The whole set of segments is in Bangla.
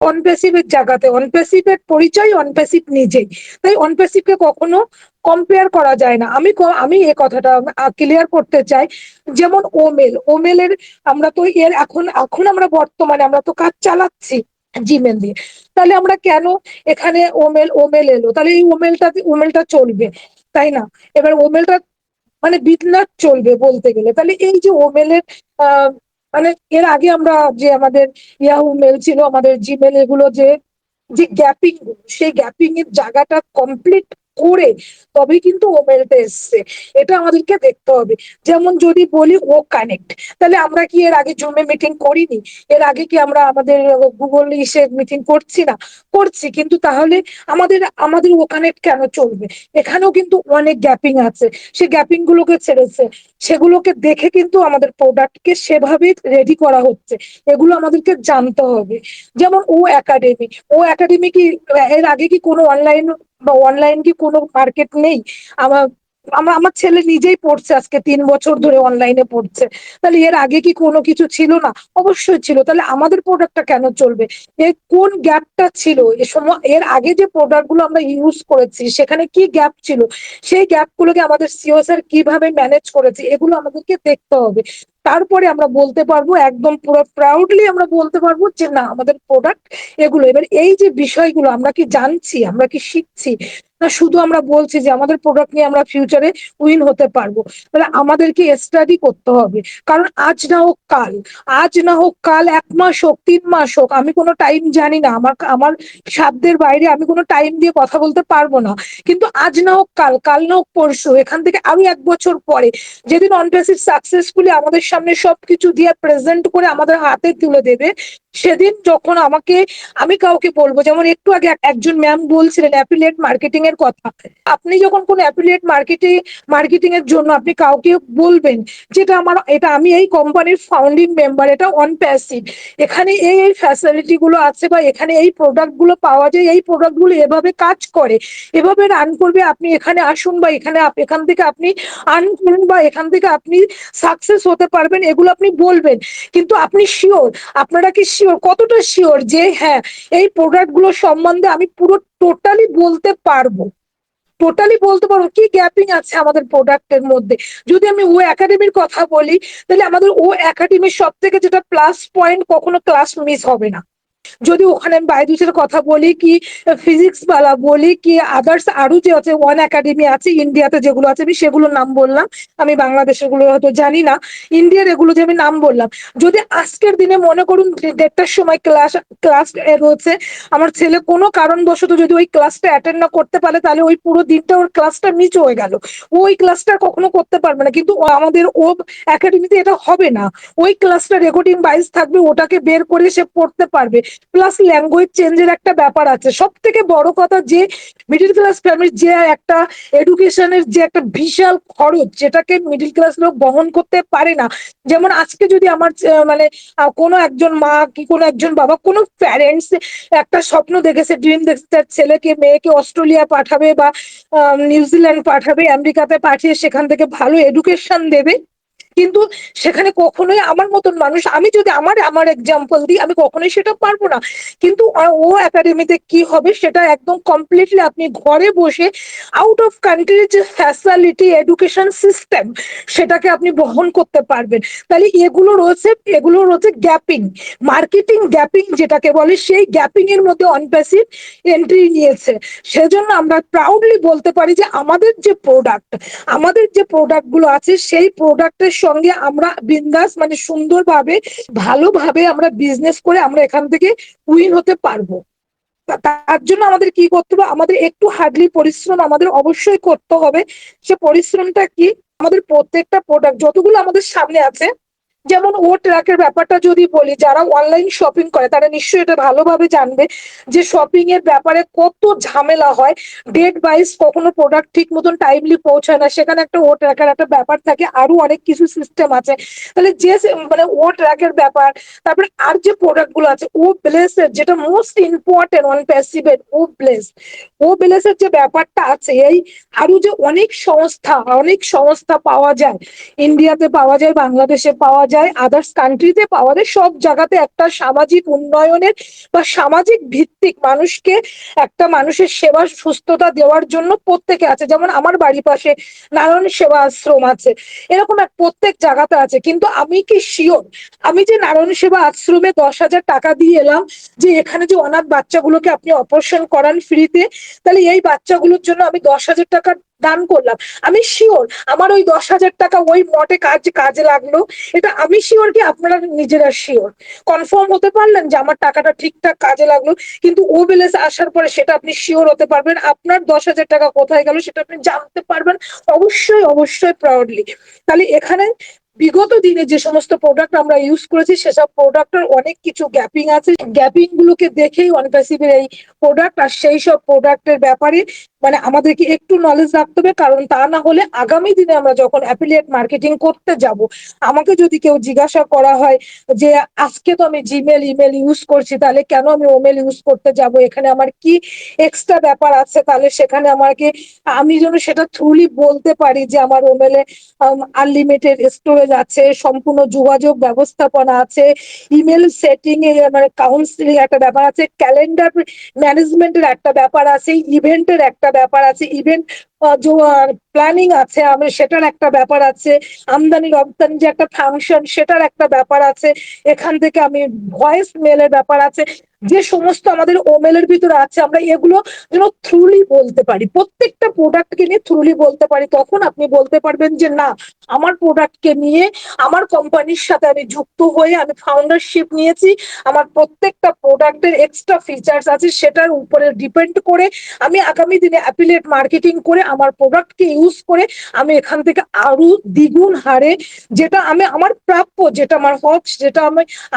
অনপ্যাসিভের জায়গাতে অনপ্যাসিভের পরিচয় অনপ্যাসিভ নিজেই, তাই অনপ্যাসিভকে কখনো কম্পেয়ার করা যায় না। আমি এই কথাটা ক্লিয়ার করতে চাই। যেমন ওমেলের আমরা তো এর এখন এখন আমরা বর্তমানে আমরা তো কাজ চালাচ্ছি জিমেল দিয়ে, তাহলে আমরা কেন এখানে ওমেল এলো, তাহলে এই ওমেলটা চলবে, তাই না? এবার ওমেলটা মানে বিটনাট চলবে বলতে গেলে, তাহলে এই যে ওমেলের মানে এর আগে আমরা যে আমাদের ইয়াহু মেল ছিল, আমাদের জিমেল, এগুলো যে যে গ্যাপিং, সেই গ্যাপিং এর জায়গাটা কমপ্লিট করে তবে কিন্তু ওমেলটা এসছে, এটা আমাদেরকে দেখতে হবে। যেমন যদি বলি ও কানেক্ট, তাহলে আমরা কি এর আগে জুমে মিটিং করিনি? এর আগে কি আমরা আমাদের গুগল ইসে মিটিং করছি না? করছি, কিন্তু তাহলে আমাদের আমাদের ও কানেক্ট কেন চলবে? এখানেও কিন্তু অনেক গ্যাপিং আছে, সেই গ্যাপিং গুলোকে ছেড়েছে, সেগুলোকে দেখে কিন্তু আমাদের প্রোডাক্টকে সেভাবে রেডি করা হচ্ছে, এগুলো আমাদেরকে জানতে হবে। যেমন ও একাডেমি কি এর আগে কি কোনো অনলাইন বা অনলাইন কি কোনো মার্কেট নেই? আমার আমার ছেলে নিজেই পড়ছে, আজকে 3 বছর ধরে অনলাইনে পড়ছে, তাহলে এর আগে কি কোনো কিছু ছিল না? অবশ্যই ছিল। তাহলে আমাদের প্রোডাক্টটা কেন চলবে? এর কোন গ্যাপটা ছিল? এ সময় এর আগে যে প্রোডাক্ট গুলো আমরা ইউজ করেছি সেখানে কি গ্যাপ ছিল, সেই গ্যাপ গুলোকে আমাদের সিও স্যার কিভাবে ম্যানেজ করেছে, এগুলো আমাদেরকে দেখতে হবে। তারপরে আমরা বলতে পারবো, একদম পুরো প্রাউডলি আমরা বলতে পারবো যে না, আমাদের প্রোডাক্ট এগুলো। এবার এই যে বিষয়গুলো আমরা কি জানছি, আমরা কি শিখছি, না শুধু আমরা বলছি যে আমাদের প্রোডাক্ট নিয়ে আমরা ফিউচারে উইন হতে পারবো? তাহলে আমাদেরকে স্টাডি করতে হবে, কারণ আজ না হোক কাল, আজ না হোক কাল, 1 মাস হোক 3 মাস হোক, আমি কোনো টাইম জানি না, আমার আমার সাধ্যের বাইরে আমি কোনো টাইম দিয়ে কথা বলতে পারবো না, কিন্তু আজ না হোক কাল, কাল না হোক পরশু, এখান থেকে আরো 1 বছর পরে যেদিন অনপ্যাসিভ সাকসেসফুলি আমাদের সামনে সবকিছু দিয়ে প্রেজেন্ট করে আমাদের হাতে তুলে দেবে, সেদিন যখন আমি কাউকে বলবো, যেমন একটু আগে একজন ম্যাম বলছিলেন অ্যাফিলিয়েট মার্কেটিং এর কথা, আপনি যখন কোন অ্যাফিলিয়েট মার্কেটিং এর জন্য আপনি কাউকে বলবেন যেটা এটা আমি এই কোম্পানির ফাউন্ডিং মেম্বার, এটা অনপ্যাসিভ, এখানে এই ফ্যাসিলিটি গুলো আছে, বা এখানে এই প্রোডাক্ট গুলো পাওয়া যায়, এই প্রোডাক্ট গুলো এভাবে কাজ করে, এভাবে রান করবে, আপনি এখানে আসুন, বা এখান থেকে আপনি আর্ন করুন, বা এখান থেকে আপনি সাকসেস হতে পারবেন, এগুলো আপনি বলবেন। কিন্তু আপনি শিওর, আপনারা কি শিওর, কতটা শিওর যে হ্যাঁ এই প্রোডাক্ট গুলো সম্বন্ধে আমি পুরো টোটালি বলতে পারবো, কি গ্যাপিং আছে আমাদের প্রোডাক্টের মধ্যে? যদি আমি ও একাডেমির কথা বলি, তাহলে আমাদের ও একাডেমির সব থেকে যেটা প্লাস পয়েন্ট, কখনো ক্লাস মিস হবে না। যদি ওখানে আমি বায়োলজির কথা বলি, কি ফিজিক্স বালা বলি, কি আদার্স আরো যে আছে ওয়ান একাডেমি আছে ইন্ডিয়াতে যেগুলো আছে, আমি সেগুলোর নাম বললাম, আমি বাংলাদেশের গুলো হয়তো জানি না, ইন্ডিয়ার এগুলো যে আমি নাম বললাম, যদি আজকের দিনে মনে করুন 1:30টার সময় ক্লাস রয়েছে, আমার ছেলে কোনো কারণবশত যদি ওই ক্লাসটা অ্যাটেন্ড না করতে পারে, তাহলে ওই পুরো দিনটা ওর ক্লাসটা মিস হয়ে গেল, ওই ক্লাসটা কখনো করতে পারবে না। কিন্তু আমাদের ও একাডেমিতে এটা হবে না, ওই ক্লাসটা রেকর্ডিং বাইজ থাকবে, ওটাকে বের করে সে পড়তে পারবে। প্লাস ল্যাঙ্গুয়েজ চেঞ্জের একটা ব্যাপার আছে, সব থেকে বড় কথা যে মিডিল ক্লাস ফ্যামিলির যে একটা এডুকেশনের যে একটা বিশাল খরচ, যেটাকে মিডিল ক্লাস লোক বহন করতে পারে না। যেমন আজকে যদি আমার মানে কোনো একজন মা কি কোনো একজন বাবা, কোনো প্যারেন্টস একটা স্বপ্ন দেখেছে, ড্রিম দেখেছে, তার ছেলেকে মেয়েকে অস্ট্রেলিয়া পাঠাবে, বা নিউজিল্যান্ড পাঠাবে, আমেরিকাতে পাঠিয়ে সেখান থেকে ভালো এডুকেশন দেবে, কিন্তু সেখানে কখনোই আমার মতন মানুষ, আমি যদি আমার এক্সাম্পল দিই, আমি কখনোই সেটা পারবো না। কিন্তু ও একাডেমিতে কি হবে, সেটা একদম কমপ্লিটলি আপনি ঘরে বসে আউট অফ কান্ট্রির যে ফ্যাসিলিটি এডুকেশন সিস্টেম, সেটাকে আপনি বহন করতে পারবেন। তাহলে এগুলো রয়েছে গ্যাপিং, মার্কেটিং গ্যাপিং যেটাকে বলে, সেই গ্যাপিং এর মধ্যে অনপ্যাসিভ এন্ট্রি নিয়েছে। সেজন্য আমরা প্রাউডলি বলতে পারি যে আমাদের যে প্রোডাক্ট গুলো আছে, সেই প্রোডাক্টের সঙ্গে আমরা বিন্দাস মানে সুন্দরভাবে ভালোভাবে আমরা বিজনেস করে আমরা এখান থেকে উইন হতে পারবো। তার জন্য আমাদের কি করতে হবে, আমাদের একটু হার্ডলি পরিশ্রম আমাদের অবশ্যই করতে হবে। সে পরিশ্রমটা কি, আমাদের প্রত্যেকটা প্রোডাক্ট যতগুলো আমাদের সামনে আছে, যেমন ও ট্র্যাকের ব্যাপারটা যদি বলি, যারা অনলাইন শপিং করে তারা নিশ্চয়ই এটা ভালোভাবে জানবে যে শপিং এর ব্যাপারে কত ঝামেলা হয়, ডেট ওয়াইজ কখনো প্রোডাক্ট ঠিক মতন টাইমলি পৌঁছায় না, সেখানে একটা ও ট্র্যাকের একটা ব্যাপার থাকে, আরো অনেক কিছু সিস্টেম আছে। তাহলে যে মানে ও ট্র্যাকের ব্যাপার, তারপরে আর যে প্রোডাক্ট গুলো আছে, ও ব্লেসের যেটা মোস্ট ইম্পর্টেন্ট অন প্যাসিভের, ও ব্লেসের যে ব্যাপারটা আছে, এই আরো যে অনেক সংস্থা পাওয়া যায়, ইন্ডিয়াতে পাওয়া যায়, বাংলাদেশে পাওয়া যায়, আদার্স কান্ট্রিতে পাওয়া যায়, সব জায়গাতে একটা সামাজিক উন্নয়নের বা সামাজিক ভিত্তিক মানুষকে একটা মানুষের সেবা সুস্থতা দেওয়ার জন্য প্রত্যেকে আছে। যেমন আমার বাড়ির পাশে নারায়ণ সেবা আশ্রম আছে, এরকম এক প্রত্যেক জায়গাতে আছে। কিন্তু আমি কি শিওর আমি যে নারায়ণ সেবা আশ্রমে 10,000 টাকা দিয়ে এলাম যে এখানে যে অনাথ বাচ্চাগুলোকে আপনি অপারেশন করান ফ্রিতে, তাহলে এই বাচ্চাগুলোর জন্য আমি 10,000 টাকা দান করলাম, আমি শিওর আমার ওই 10,000 টাকা ওই মঠে কাজে লাগলো? এটা আমি শিওর কি আপনারা নিজেরা শিওর কনফার্ম হতে পারলেন যে আমার টাকাটা ঠিকঠাক কাজে লাগলো? কিন্তু ও বেলেস আসার পরে সেটা আপনি শিওর হতে পারবেন, আপনার 10,000 টাকা কোথায় গেল সেটা আপনি জানতে পারবেন অবশ্যই অবশ্যই প্রাউডলি। তাহলে এখানে বিগত দিনে যে সমস্ত প্রোডাক্ট আমরা ইউজ করেছি সেসব প্রোডাক্টের অনেক কিছু গ্যাপিং আছে, গ্যাপিং গুলোকে দেখেই অনপ্যাসিভের এই প্রোডাক্ট। আর সেই সব প্রোডাক্টের ব্যাপারে মানে আমাদেরকে একটু নলেজ রাখতে হবে, কারণ তা না হলে আগামী দিনে আমরা যখন অ্যাফিলিয়েট মার্কেটিং করতে যাব, আমাকে যদি কেউ জিজ্ঞাসা করা হয় যে আজকে তো আমি জিমেল ইমেল ইউজ করছি, তাহলে কেন আমি ওমেল ইউজ করতে যাব, এখানে আমার কি এক্সট্রা ব্যাপার আছে, তাহলে সেখানে আমাকে আমি যেন সেটা থ্রুলি বলতে পারি যে আমার ওমেলে আনলিমিটেড স্টোরেজ আছে, সম্পূর্ণ যোগাযোগ ব্যবস্থাপনা আছে, ইমেল সেটিং এ মানে কাউন্সিলিং একটা ব্যাপার আছে, ক্যালেন্ডার ম্যানেজমেন্টের একটা ব্যাপার আছে, ইভেন্টের একটা ব্যাপার আছে, ইভেন্ট প্ল্যানিং আছে, আমি সেটার একটা ব্যাপার আছে, আমদানি রপ্তানি যে একটা ফাংশন সেটার একটা ব্যাপার আছে, এখান থেকে আমি ভয়েস মেলের ব্যাপার আছে, যে সমস্ত আমাদের ওমেলের ভিতরে আছে আমরা এগুলো যেন থ্রুলি বলতে পারি, প্রত্যেকটা প্রোডাক্টকে নিয়ে থ্রুলি বলতে পারি, তখন আপনি বলতে পারবেন যে না আমার প্রোডাক্টকে নিয়ে আমার কোম্পানির সাথে আমি যুক্ত হয়ে আমি ফাউন্ডারশিপ নিয়েছি, আমার প্রত্যেকটা প্রোডাক্টের এক্সট্রা ফিচার্স আছে, সেটার উপরে ডিপেন্ড করে আমি আগামী দিনে অ্যাফিলিয়েট মার্কেটিং করে আমার প্রোডাক্টকে ইউজ করে আমি এখান থেকে আরো দ্বিগুণ হারে যেটা আমি আমার প্রাপ্য, যেটা আমার হক, যেটা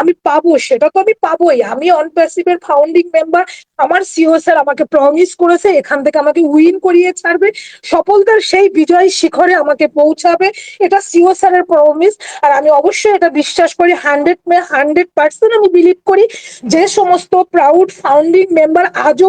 আমি পাবো, সেটা তো আমি পাবোই। আমি অনপ্যাসিভের ফাউন্ডিং মেম্বার, আমার সিও স্যার আমাকে প্রমিস করেছে এখান থেকে আমাকে উইন করিয়ে ছাড়বে, সফলতার সেই বিজয় শিখরে আমাকে পৌঁছাবে, এটা সিও স্যারের প্রমিস। আর আমি অবশ্যই এটা বিশ্বাস করি 100% আমি বিলিভ করি যে সমস্ত প্রাউড ফাউন্ডিং মেম্বার আজও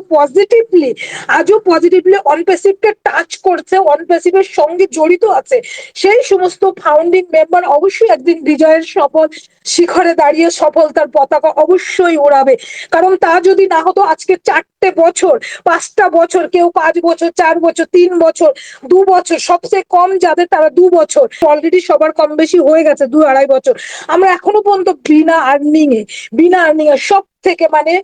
পজিটিভলি অনপ্যাসিভকে টাচ করছে, অনপ্যাসিভের সঙ্গে জড়িত আছে, সেই সমস্ত ফাউন্ডিং মেম্বার অবশ্যই একদিন বিজয়ের সফল শিখরে দাঁড়িয়ে সফলতার পতাকা অবশ্যই ওড়াবে। কারণ তা যদি না হতো আজকে 4টে বছর 5টা বছর, কেউ 5 বছর 4 বছর 3 বছর 2 বছর, সবচেয়ে কম যাদের তারা 2 বছর, অলরেডি সবার কম বেশি হয়ে গেছে 2-2.5 বছর, আমরা এখনো পর্যন্ত বিনা আর্নিং এ সব থেকে মানে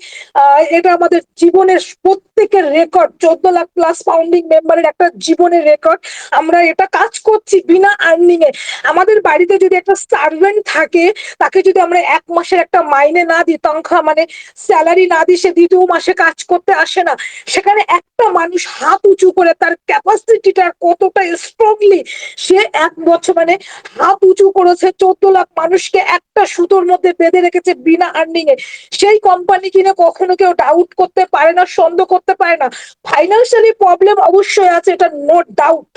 এটা আমাদের জীবনের প্রত্যেকের রেকর্ড, 14 লাখ প্লাস ফাউন্ডিং মেম্বারের একটা জীবনের রেকর্ড, আমরা এটা কাজ করছি বিনা আর্নিং এ। আমাদের বাড়িতে যদি একটা সার্ভেন্ট থাকে, তাকে যদি আমরা 1 মাসের একটা মাইনে না দিই, তনখা মানে স্যালারি না দিই, সে 2 মাসে কাজ করতে আসে না, সেখানে একটা মানুষ হাত উঁচু করে তার ক্যাপাসিটিটা কতটা স্ট্রংলি সে 1 বছর মানে হাত উঁচু করেছে, 14 লাখ মানুষকে একটা সুতোর মধ্যে বেঁধে রেখেছে বিনা আর্নিং এ, সেই কোম্পানি কিনে কখনো কেউ ডাউট করতে পারে না, সন্দেহ করতে পারে না। ফাইন্যান্সিয়ালি প্রবলেম অবশ্যই আছে, এটা নো ডাউট।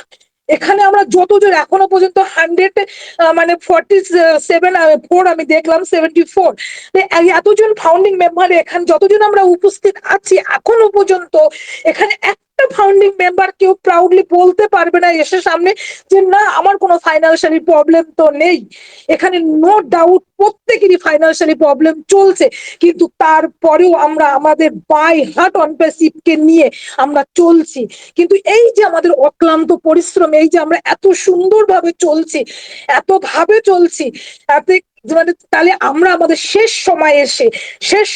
এখানে আমরা যতজন এখনো পর্যন্ত 100 মানে 47 আমি দেখলাম 74, এতজন ফাউন্ডিং মেম্বার এখানে যতজন আমরা উপস্থিত আছি এখনো পর্যন্ত, এখানে একটা ফাউন্ডিং মেম্বার কেউ প্রাউডলি বলতে পারবে না এসে সামনে যে না আমার কোনো ফাইন্যান্সিয়ালি প্রবলেম তো নেই। এখানে নো ডাউট প্রত্যেকেরই ফাইন্যান্সিয়ালি প্রবলেম চলছে, কিন্তু তারপরেও আমরা আমাদের বাই হার্ট অনপ্যাসিভকে নিয়ে আমরা চলছি। কিন্তু এই যে আমাদের অক্লান্ত পরিশ্রম, এই যে আমরা এত সুন্দরভাবে চলছি, এত ভাবে চলছি, এত মানে তাহলে আমরা আমাদের শেষ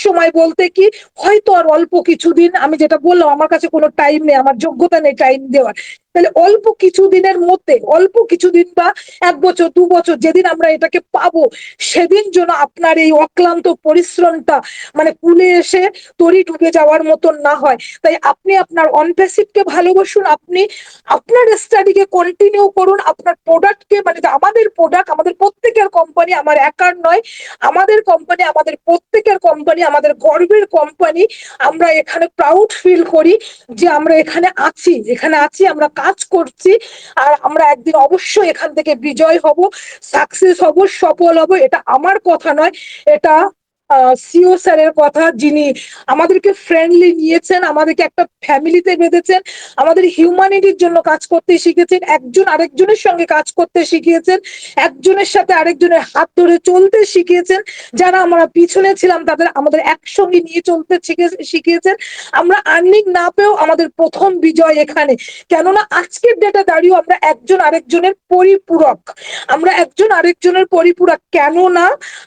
সময় বলতে কি হয়তো আর অল্প কিছুদিন, আমি যেটা বললাম আমার কাছে কোনো টাইম নেই, আমার যোগ্যতা নেই টাইম দেওয়ার, তাহলে অল্প কিছুদিনের মধ্যে, অল্প কিছুদিন বা 1 বছর 2 বছর যেদিন আমরা এটাকে পাবো, সেদিন যেন আপনার এই অক্লান্ত পরিশ্রমটা মানে কুলে এসে তরি ডুবে যাওয়ার মতন না হয়। তাই আপনি আপনার অনপ্যাসিভকে ভালোবাসুন, আপনি আপনার স্টাডিকে কন্টিনিউ করুন, আপনার প্রোডাক্টকে মানে আমাদের প্রোডাক্ট আমাদের প্রত্যেকের কোম্পানি, আমার একার নয়, আমাদের কোম্পানি আমাদের প্রত্যেকের কোম্পানি, আমাদের গর্বের কোম্পানি। আমরা এখানে প্রাউড ফিল করি যে আমরা এখানে আছি আমরা কাজ করছি, আর আমরা একদিন অবশ্যই এখান থেকে বিজয় হব, সাকসেস হব, সফল হব। এটা আমার কথা নয়, এটা সিও স্যারের কথা, যিনি আমাদেরকে ফ্রেন্ডলি নিয়েছেন, আমাদেরকে একটা ফ্যামিলিতে বেঁধেছেন, আমাদের হিউম্যানিটির জন্য কাজ করতে শিখেছেন, একজন আরেকজনের সঙ্গে কাজ করতে শিখিয়েছেন, একজনের সাথে আরেকজনের হাত ধরে চলতে শিখিয়েছেন, যারা আমরা পিছনে ছিলাম তাদের আমাদের একসঙ্গে নিয়ে চলতে শিখিয়েছেন। আমরা আর্নিং না পেয়েও আমাদের প্রথম বিজয় এখানে, কেননা আজকের ডেটে দাঁড়িয়েও আমরা একজন আরেকজনের পরিপূরক, আমরা একজন আরেকজনের পরিপূরক, কেননা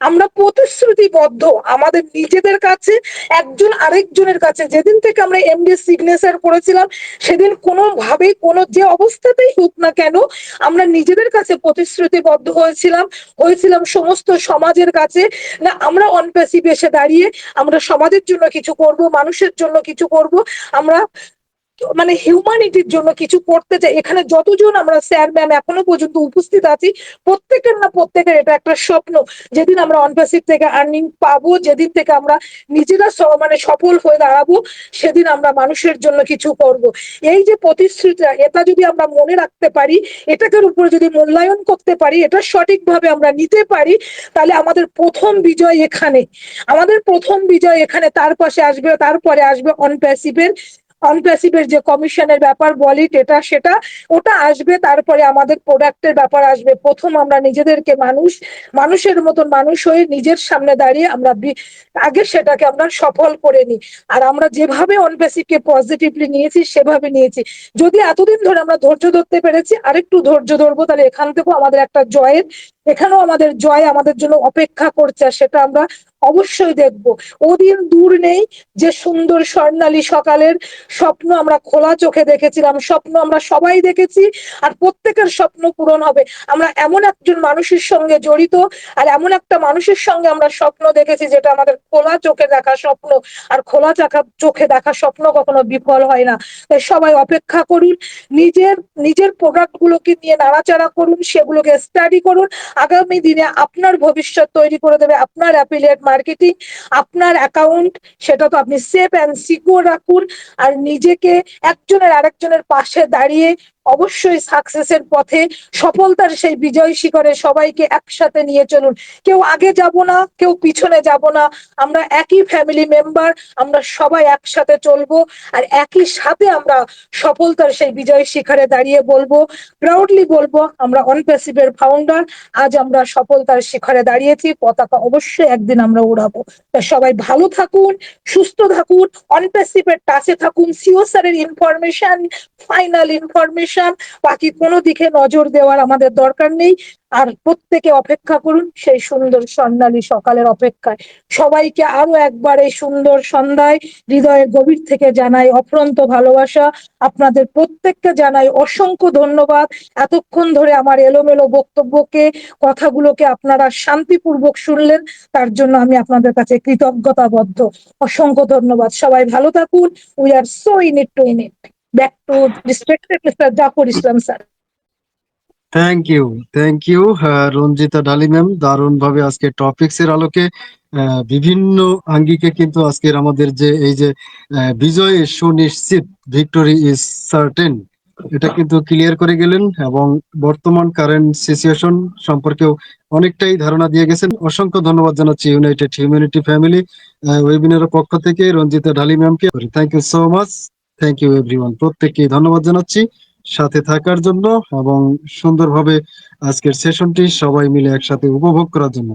আমরা প্রতিশ্রুতিবদ্ধ আমাদের নিজেদের কাছে, একজন আরেকজনের কাছে। যেদিন থেকে আমরা এমডি সিগনেচার করেছিলাম সেদিন কোনোভাবেই কোনো যে অবস্থাতেই হোক না কেন আমরা নিজেদের কাছে প্রতিশ্রুতিবদ্ধ হয়েছিলাম সমস্ত সমাজের কাছে, না আমরা অনপ্যাসিভ এসে দাঁড়িয়ে আমরা সমাজের জন্য কিছু করব, মানুষের জন্য কিছু করব, আমরা মানে হিউম্যানিটির জন্য কিছু করতে চাই। এখানে যতজন আমরা স্যার ম্যাম এখনো পর্যন্ত উপস্থিত আছি, প্রত্যেকের এটা একটা স্বপ্ন, যেদিন আমরা অনপ্যাসিভ থেকে আর্নিং পাবো, যেদিন থেকে আমরা নিজেরা মানে সফল হয়ে দাঁড়াবো, সেদিন আমরা মানুষের জন্য কিছু করব। এই যে প্রতিশ্রুতিটা, এটা যদি আমরা মনে রাখতে পারি, এটাকে উপরে যদি মূল্যায়ন করতে পারি, এটা সঠিকভাবে আমরা নিতে পারি, তাহলে আমাদের প্রথম বিজয় এখানে, আমাদের প্রথম বিজয় এখানে। তারপরে আসবে অনপ্যাসিভের যে কমিশনের ব্যাপার বলি, এটা সেটা ওটা আসবে, তারপরে আমাদের প্রোডাক্টের ব্যাপার আসবে। প্রথম আমরা নিজেদেরকে মানুষের মতন মানুষ হয়ে নিজের সামনে দাঁড়িয়ে আমরা আগে সেটাকে আমরা সফল করে নিই। আর আমরা যেভাবে অনপ্যাসিভকে পজিটিভলি নিয়েছি সেভাবে নিয়েছি। যদি এতদিন ধরে আমরা ধৈর্য ধরতে পেরেছি, আরেকটু ধৈর্য ধরবো, তাহলে এখান থেকেও আমাদের একটা এখানেও আমাদের জয় আমাদের জন্য অপেক্ষা করছে, সেটা আমরা অবশ্যই দেখব। ওদিন দূর নেই যে সুন্দর স্বর্ণালী সকালের স্বপ্ন আমরা খোলা চোখে দেখেছিলাম, স্বপ্ন আমরা সবাই দেখেছি, আর প্রত্যেকের স্বপ্ন পূরণ হবে। আমরা এমন একজন মানুষের সঙ্গে জড়িত, আর এমন একটা মানুষের সঙ্গে আমরা স্বপ্ন দেখেছি যেটা আমাদের খোলা চোখে দেখা স্বপ্ন, আর খোলা চোখে দেখা স্বপ্ন কখনো বিফল হয় না। তাই সবাই অপেক্ষা করুন, নিজের প্রোডাক্ট গুলোকে নিয়ে নাড়াচাড়া করুন, সেগুলোকে স্টাডি করুন। আগামী দিনে আপনার ভবিষ্যৎ তৈরি করে দেবে আপনার অ্যাফিলিয়েট মার্কেটিং, আপনার অ্যাকাউন্ট, সেটা তো আপনি সেফ অ্যান্ড সিকিউর রাখুন। আর নিজেকে একজনের আরেকজনের পাশে দাঁড়িয়ে অবশ্যই সাকসেসের পথে, সফলতার সেই বিজয় শিখরে সবাইকে একসাথে নিয়ে চলুন। কেউ আগে যাব না, কেউ পিছনে যাব না, আমরা একই ফ্যামিলি মেম্বার, আমরা সবাই একসাথে চলবো, আর একই সাথে আমরা সফলতার সেই বিজয় শিখরে দাঁড়িয়ে প্রাউডলি বলবো, আমরা অনপ্যাসিভের ফাউন্ডার, আজ আমরা সফলতার শিখরে দাঁড়িয়েছি, পতাকা অবশ্যই একদিন আমরা উড়াবো। সবাই ভালো থাকুন, সুস্থ থাকুন, অনপ্যাসিভের টাচে থাকুন, সিও স্যারের ইনফরমেশন, ফাইনাল ইনফরমেশন, বাকি কোনো দিকে নজর দেওয়ার আমাদের দরকার নেই। আর প্রত্যেকে অপেক্ষা করুন সেই সুন্দর স্বর্ণালী সকালের অপেক্ষায়। সবাইকে আরো একবার এই সুন্দর সন্ধ্যায় হৃদয়ের গভীর থেকে জানাই অফুরন্ত ভালোবাসা। আপনাদের প্রত্যেককে জানাই অসংখ্য ধন্যবাদ। এতক্ষণ ধরে আমার এলোমেলো কথাগুলোকে আপনারা শান্তিপূর্বক শুনলেন, তার জন্য আমি আপনাদের কাছে কৃতজ্ঞতাবদ্ধ। অসংখ্য ধন্যবাদ। সবাই ভালো থাকুন। We are so in it to in it. Back to respected mister Zafar Islam sir. Thank you Ranjita Dhali ma'am, দারুণ ভাবে আজকে টপিক্স এর আলোকে বিভিন্ন আঙ্গিকে কিন্তু আজকের আমাদের যে এই যে বিজয় সুনিশ্চিত, ভিক্টোরি ইজ সার্টেন, এটা কিন্তু ক্লিয়ার করে গেলেন এবং বর্তমান কারেন্ট সিচুয়েশন সম্পর্কেও অনেকটাই ধারণা দিয়ে গেছেন। অসংখ্য ধন্যবাদ জানাচ্ছি ইউনাইটেড হিউম্যানিটি ফ্যামিলি ওয়েবিনারের পক্ষ থেকে রঞ্জিতা ঢালি ম্যামকে। Thank you so much, thank you everyone. প্রত্যেককে ধন্যবাদ জানাচ্ছি সাথে থাকার জন্য এবং সুন্দরভাবে আজকের সেশনটি সবাই মিলে একসাথে উপভোগ করার জন্য।